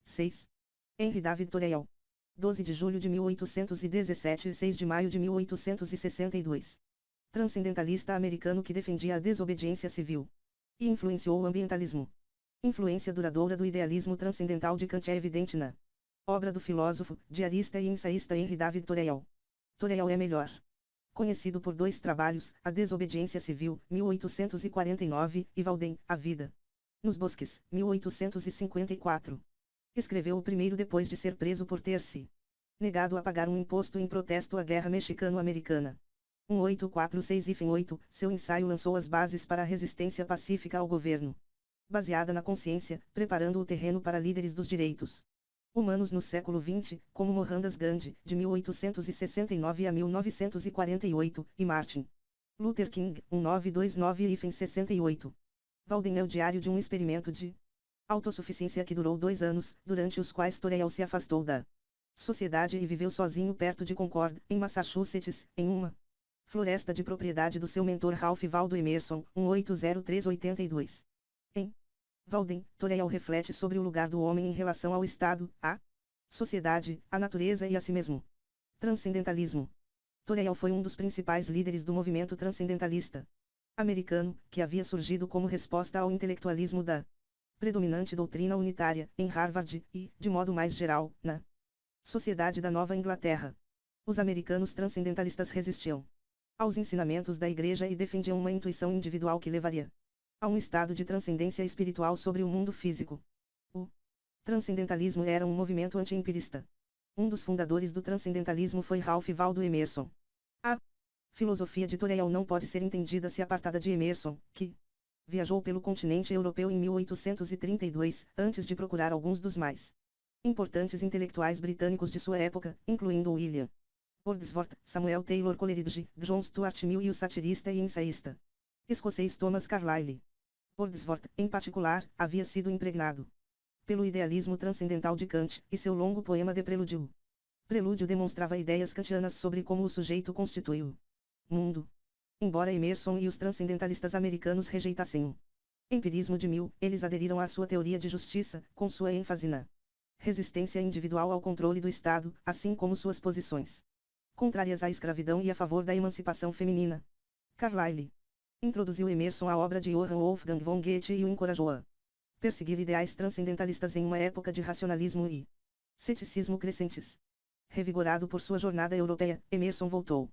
6. Henry David Thoreau. 12 de julho de 1817 e 6 de maio de 1862. Transcendentalista americano que defendia a desobediência civil. E influenciou o ambientalismo. Influência duradoura do idealismo transcendental de Kant é evidente na obra do filósofo, diarista e ensaísta Henry David Thoreau. Thoreau é melhor conhecido por dois trabalhos, A Desobediência Civil, 1849, e Walden, A Vida nos Bosques, 1854. Escreveu o primeiro depois de ser preso por ter se negado a pagar um imposto em protesto à Guerra Mexicano-Americana. 1846-8, seu ensaio lançou as bases para a resistência pacífica ao governo, baseada na consciência, preparando o terreno para líderes dos direitos humanos no século XX, como Mohandas Gandhi, de 1869 a 1948, e Martin Luther King, 1929-68. Walden é o diário de um experimento de autossuficiência que durou 2 anos, durante os quais Thoreau se afastou da sociedade e viveu sozinho perto de Concord, em Massachusetts, em uma floresta de propriedade do seu mentor Ralph Waldo Emerson, 1803-82. Em Walden, Thoreau reflete sobre o lugar do homem em relação ao Estado, à sociedade, à natureza e a si mesmo. Transcendentalismo. Thoreau foi um dos principais líderes do movimento transcendentalista americano, que havia surgido como resposta ao intelectualismo da predominante doutrina unitária, em Harvard, e, de modo mais geral, na sociedade da Nova Inglaterra. Os americanos transcendentalistas resistiam aos ensinamentos da Igreja e defendiam uma intuição individual que levaria a um estado de transcendência espiritual sobre o mundo físico. O transcendentalismo era um movimento anti-empirista. Um dos fundadores do transcendentalismo foi Ralph Waldo Emerson. A filosofia de Thoreau não pode ser entendida se apartada de Emerson, que viajou pelo continente europeu em 1832, antes de procurar alguns dos mais importantes intelectuais britânicos de sua época, incluindo William Wordsworth, Samuel Taylor Coleridge, John Stuart Mill e o satirista e ensaísta escocês Thomas Carlyle. Wordsworth, em particular, havia sido impregnado pelo idealismo transcendental de Kant, e seu longo poema de Prelúdio. Prelúdio demonstrava ideias kantianas sobre como o sujeito constitui o mundo. Embora Emerson e os transcendentalistas americanos rejeitassem o empirismo de Mill, eles aderiram à sua teoria de justiça, com sua ênfase na resistência individual ao controle do Estado, assim como suas posições contrárias à escravidão e a favor da emancipação feminina. Carlyle introduziu Emerson à obra de Johann Wolfgang von Goethe e o encorajou a perseguir ideais transcendentalistas em uma época de racionalismo e ceticismo crescentes. Revigorado por sua jornada europeia, Emerson voltou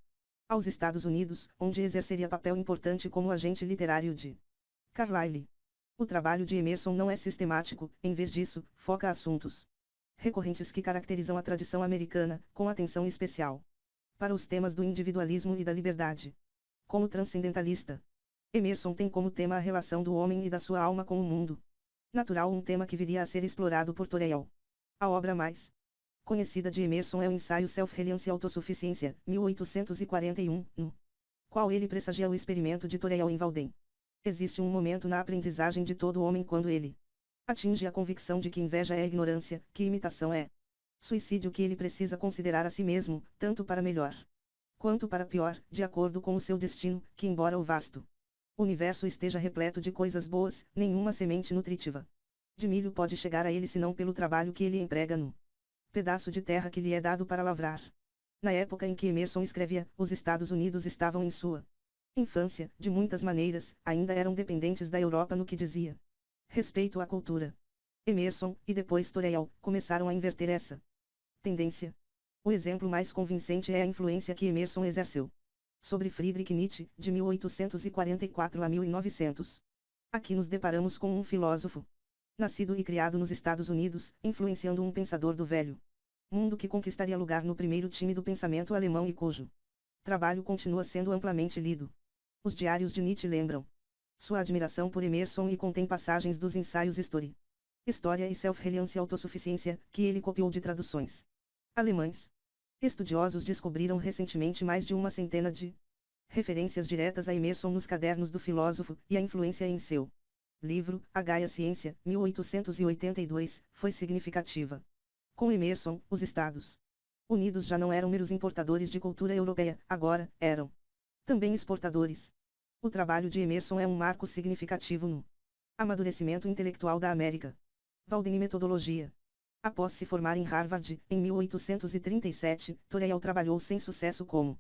aos Estados Unidos, onde exerceria papel importante como agente literário de Carlyle. O trabalho de Emerson não é sistemático, em vez disso, foca assuntos recorrentes que caracterizam a tradição americana, com atenção especial para os temas do individualismo e da liberdade. Como transcendentalista, Emerson tem como tema a relação do homem e da sua alma com o mundo natural, um tema que viria a ser explorado por Thoreau. A obra mais conhecida de Emerson é o ensaio Self-Reliance e Autossuficiência, 1841, no qual ele pressagia o experimento de Thoreau em Walden. Existe um momento na aprendizagem de todo homem quando ele atinge a convicção de que inveja é ignorância, que imitação é suicídio, que ele precisa considerar a si mesmo, tanto para melhor quanto para pior, de acordo com o seu destino, que embora o vasto universo esteja repleto de coisas boas, nenhuma semente nutritiva de milho pode chegar a ele senão pelo trabalho que ele emprega no pedaço de terra que lhe é dado para lavrar. Na época em que Emerson escrevia, os Estados Unidos estavam em sua infância, de muitas maneiras, ainda eram dependentes da Europa no que dizia respeito à cultura. Emerson, e depois Thoreau, começaram a inverter essa tendência. O exemplo mais convincente é a influência que Emerson exerceu sobre Friedrich Nietzsche, de 1844 a 1900. Aqui nos deparamos com um filósofo nascido e criado nos Estados Unidos, influenciando um pensador do velho mundo que conquistaria lugar no primeiro time do pensamento alemão e cujo trabalho continua sendo amplamente lido. Os diários de Nietzsche lembram sua admiração por Emerson e contém passagens dos ensaios História e Self-Reliance e Autossuficiência, que ele copiou de traduções alemães. Estudiosos descobriram recentemente mais de uma centena de referências diretas a Emerson nos cadernos do filósofo, e a influência em seu livro, A Gaia Ciência, 1882, foi significativa. Com Emerson, os Estados Unidos já não eram meros importadores de cultura europeia, agora, eram também exportadores. O trabalho de Emerson é um marco significativo no amadurecimento intelectual da América. Walden e metodologia. Após se formar em Harvard, em 1837, Torrell trabalhou sem sucesso como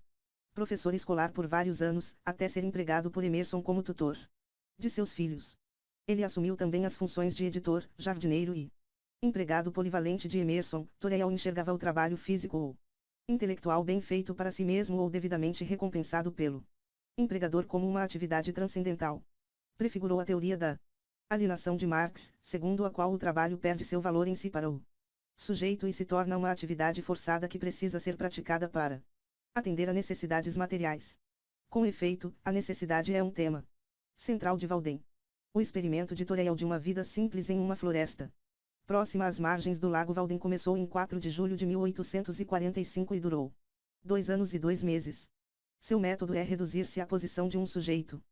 professor escolar por vários anos, até ser empregado por Emerson como tutor de seus filhos. Ele assumiu também as funções de editor, jardineiro e empregado polivalente de Emerson. Torrell enxergava o trabalho físico ou intelectual bem feito para si mesmo ou devidamente recompensado pelo empregador como uma atividade transcendental. Prefigurou a teoria da alienação de Marx, segundo a qual o trabalho perde seu valor em si para o sujeito e se torna uma atividade forçada que precisa ser praticada para atender a necessidades materiais. Com efeito, a necessidade é um tema central de Walden. O experimento de Torrell de uma vida simples em uma floresta próxima às margens do lago Walden começou em 4 de julho de 1845 e durou 2 anos e 2 meses. Seu método é reduzir-se à posição de um sujeito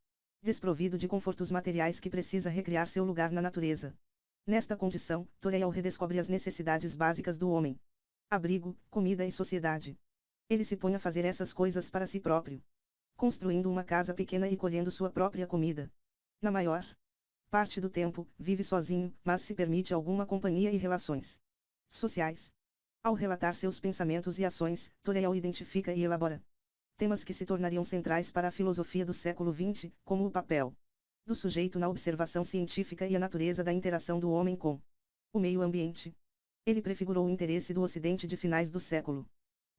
desprovido de confortos materiais que precisa recriar seu lugar na natureza. Nesta condição, Torrell redescobre as necessidades básicas do homem: abrigo, comida e sociedade. Ele se põe a fazer essas coisas para si próprio, construindo uma casa pequena e colhendo sua própria comida. Na maior parte do tempo, vive sozinho, mas se permite alguma companhia e relações sociais. Ao relatar seus pensamentos e ações, Torrell identifica e elabora temas que se tornariam centrais para a filosofia do século XX, como o papel do sujeito na observação científica e a natureza da interação do homem com o meio ambiente. Ele prefigurou o interesse do Ocidente de finais do século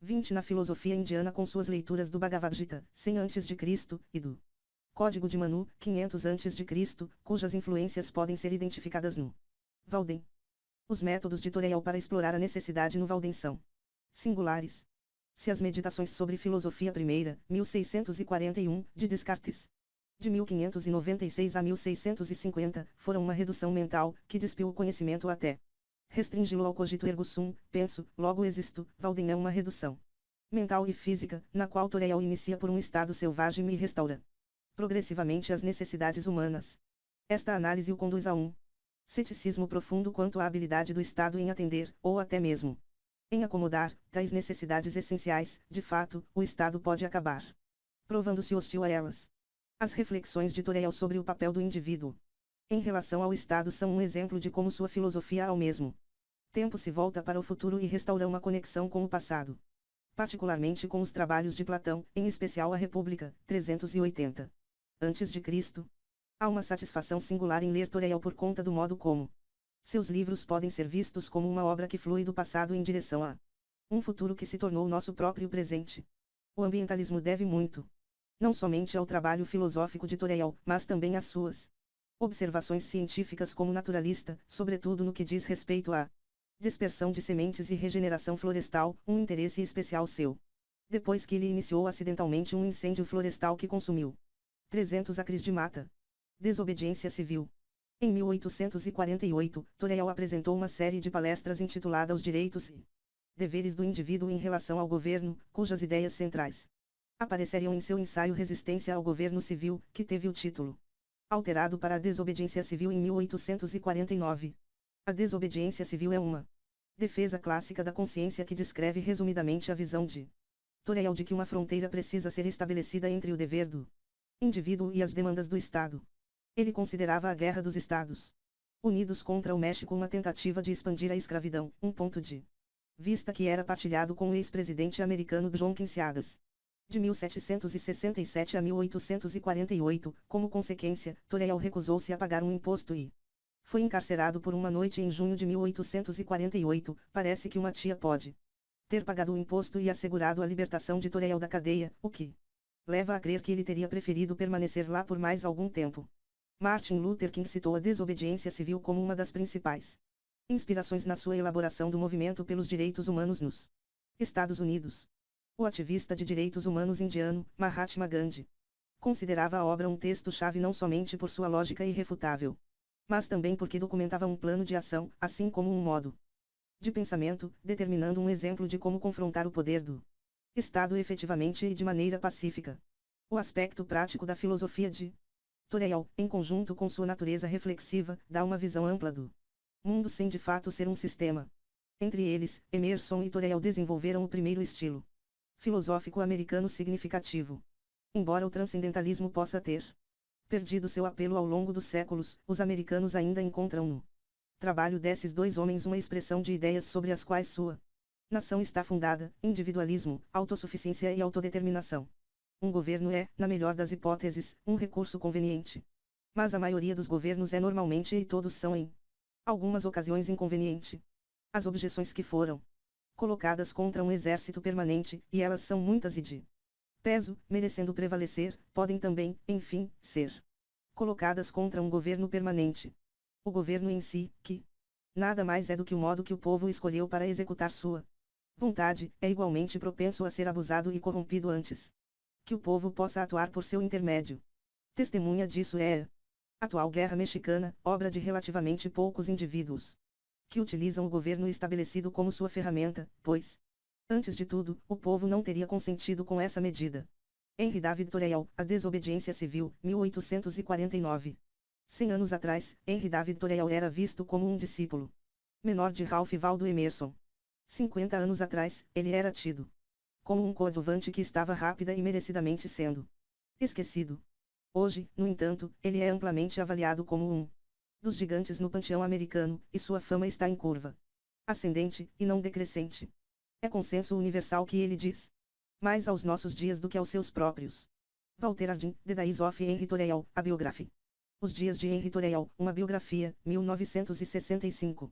XX na filosofia indiana com suas leituras do Bhagavad Gita, 100 a.C., e do Código de Manu, 500 a.C., cujas influências podem ser identificadas no Walden. Os métodos de Torrell para explorar a necessidade no Walden são singulares. Se as Meditações sobre Filosofia I, 1641, de Descartes, de 1596 a 1650, foram uma redução mental, que despiu o conhecimento até restringi-lo ao cogito ergo sum, penso, logo existo. Walden é uma redução mental e física, na qual Torrell inicia por um estado selvagem e restaura progressivamente as necessidades humanas. Esta análise o conduz a um ceticismo profundo quanto à habilidade do Estado em atender, ou até mesmo em acomodar, tais necessidades essenciais. De fato, o Estado pode acabar provando-se hostil a elas. As reflexões de Torrell sobre o papel do indivíduo em relação ao Estado são um exemplo de como sua filosofia ao mesmo tempo se volta para o futuro e restaura uma conexão com o passado. Particularmente com os trabalhos de Platão, em especial a República, 380 a.C. Há uma satisfação singular em ler Torrell por conta do modo como seus livros podem ser vistos como uma obra que flui do passado em direção a um futuro que se tornou nosso próprio presente. O ambientalismo deve muito, não somente ao trabalho filosófico de Torrell, mas também às suas observações científicas como naturalista, sobretudo no que diz respeito à dispersão de sementes e regeneração florestal, um interesse especial seu. Depois que ele iniciou acidentalmente um incêndio florestal que consumiu 300 acres de mata. Desobediência civil. Em 1848, Torrell apresentou uma série de palestras intitulada Os Direitos e Deveres do Indivíduo em relação ao governo, cujas ideias centrais apareceriam em seu ensaio Resistência ao Governo Civil, que teve o título alterado para a Desobediência Civil em 1849. A desobediência civil é uma defesa clássica da consciência que descreve resumidamente a visão de Torrell de que uma fronteira precisa ser estabelecida entre o dever do indivíduo e as demandas do Estado. Ele considerava a Guerra dos Estados Unidos contra o México uma tentativa de expandir a escravidão, um ponto de vista que era partilhado com o ex-presidente americano John Quincy Adams. De 1767 a 1848, como consequência, Torrell recusou-se a pagar um imposto e foi encarcerado por uma noite em junho de 1848. Parece que uma tia pode ter pagado o imposto e assegurado a libertação de Torrell da cadeia, o que leva a crer que ele teria preferido permanecer lá por mais algum tempo. Martin Luther King citou a desobediência civil como uma das principais inspirações na sua elaboração do movimento pelos direitos humanos nos Estados Unidos. O ativista de direitos humanos indiano, Mahatma Gandhi, considerava a obra um texto-chave não somente por sua lógica irrefutável, mas também porque documentava um plano de ação, assim como um modo de pensamento, determinando um exemplo de como confrontar o poder do Estado efetivamente e de maneira pacífica. O aspecto prático da filosofia de Torrell, em conjunto com sua natureza reflexiva, dá uma visão ampla do mundo sem de fato ser um sistema. Entre eles, Emerson e Torrell desenvolveram o primeiro estilo filosófico americano significativo. Embora o transcendentalismo possa ter perdido seu apelo ao longo dos séculos, os americanos ainda encontram no trabalho desses dois homens uma expressão de ideias sobre as quais sua nação está fundada, individualismo, autossuficiência e autodeterminação. Um governo é, na melhor das hipóteses, um recurso conveniente. Mas a maioria dos governos é normalmente e todos são em algumas ocasiões inconveniente. As objeções que foram colocadas contra um exército permanente, e elas são muitas e de peso, merecendo prevalecer, podem também, enfim, ser colocadas contra um governo permanente. O governo em si, que nada mais é do que o modo que o povo escolheu para executar sua vontade, é igualmente propenso a ser abusado e corrompido antes que o povo possa atuar por seu intermédio. Testemunha disso é a atual guerra mexicana, obra de relativamente poucos indivíduos que utilizam o governo estabelecido como sua ferramenta, pois, antes de tudo, o povo não teria consentido com essa medida. Henry David Thoreau, A Desobediência Civil, 1849. 100 anos atrás, Henry David Thoreau era visto como um discípulo menor de Ralph Waldo Emerson. 50 anos atrás, ele era tido como um coadjuvante que estava rápida e merecidamente sendo esquecido. Hoje, no entanto, ele é amplamente avaliado como um dos gigantes no panteão americano, e sua fama está em curva ascendente, e não decrescente. É consenso universal que ele diz mais aos nossos dias do que aos seus próprios. Walter Harding, The Days of Henry Thoreau, a Biography. Os Dias de Henry Thoreau, uma biografia, 1965.